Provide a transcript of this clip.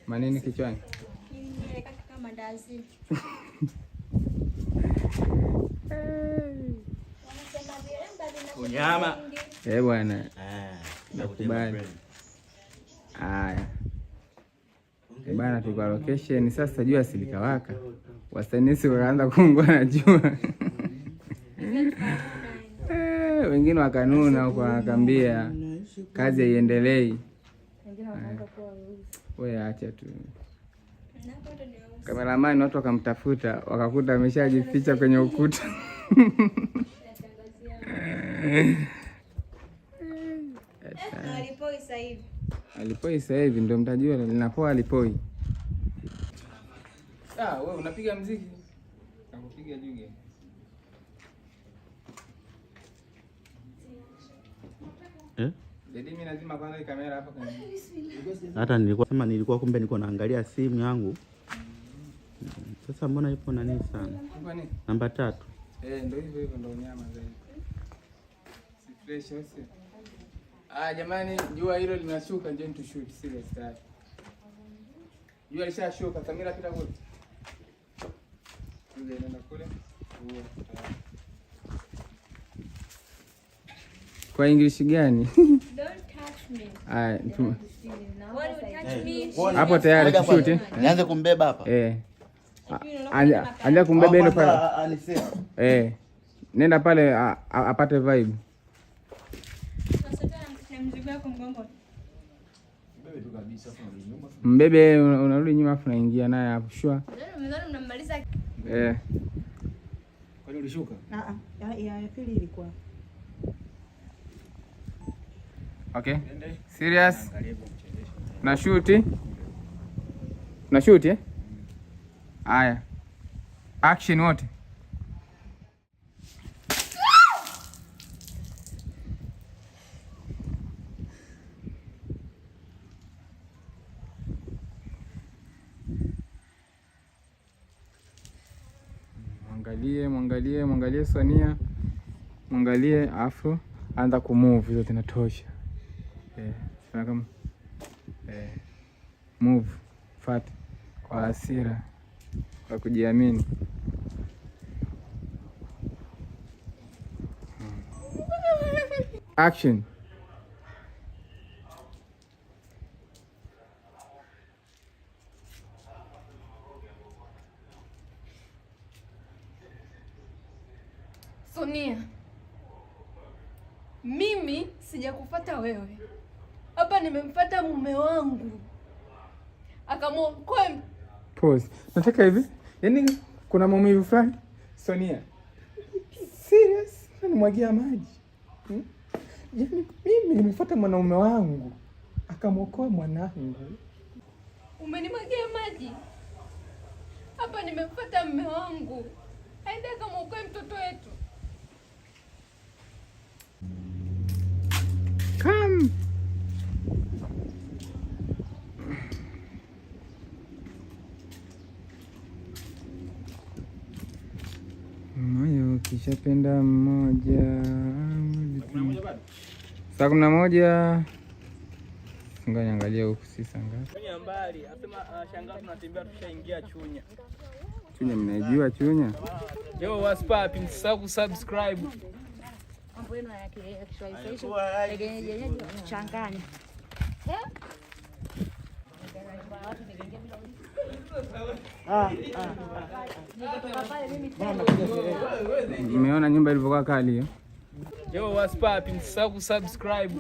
Manini kichwani? Kama ndazi. Unyama. Bwana. Nakubali. Haya. Bwana tuko location sasa, jua silikawaka. Wasanisi wakaanza kuungua na jua. Wengine wakanuna huko wakambia kazi haiendelei. Wewe acha tu. Kameramani watu wakamtafuta, wakakuta ameshajificha kwenye ukuta. Alipoi sasa hivi. Alipoi sasa hivi ndio mtajua linapoa alipoi. Wewe unapiga muziki? Nakupiga juge. Mimi lazima kwanza kamera hapa kwa. Hata nilikuwa kumbe niko naangalia simu yangu. Sasa mbona ipo nani sana? Namba 3. Ndio hivyo ndio nyama zaidi. Si fresh hosi. Jamani, jua hilo linashuka, njoo tu shoot serious tayari. Jua lishashuka, kamera pita kule. Nenda kule. Kwa English gani? Don't touch me. Hapo tayari tushoot. Nianze kumbeba hapa. Anja kumbeba ile pale. Nenda pale apate vibe. Mbebe unarudi nyuma afu naingia naye hapo shwa. Mnadhani mnamaliza? Kwani ulishuka? Ya pili ilikuwa. Okay. Serious. Na shoot. Na shoot Haya. Action wote. Mwangalie Sonia. Mwangalie afu anza kumove, zote natosha. Kama move fat kwa hasira, kwa kujiamini. Action. Sonia, mimi sijakufuata wewe. Hapa nimemfuata mume wangu. Akamwokoa. Pause. Nataka hivi. Yaani kuna maumivu fulani. Sonia. Serious? Nimwagia maji. Yaani mimi nimefuata mwanaume wangu. Akamwokoa mwanangu. Umenimwagia maji? Hapa nimemfuata mume wangu. Aende akamwokoa mtoto wetu. Come. Moyo kishapenda mmoja. Saa 11. Ngoja niangalie huku sasa ngapi. Chunya mbali, asema shangaa tunatembea tushaingia Chunya. Chunya mnajua Chunya? Yo, what's poppin'? Msisahau kusubscribe. Mambo yenu ya Kiswahili yenyewe kuchanganya. Umeona nyumba ilivyokuwa kali hiyo? Yo, what's poppin'? Msisahau kusubscribe.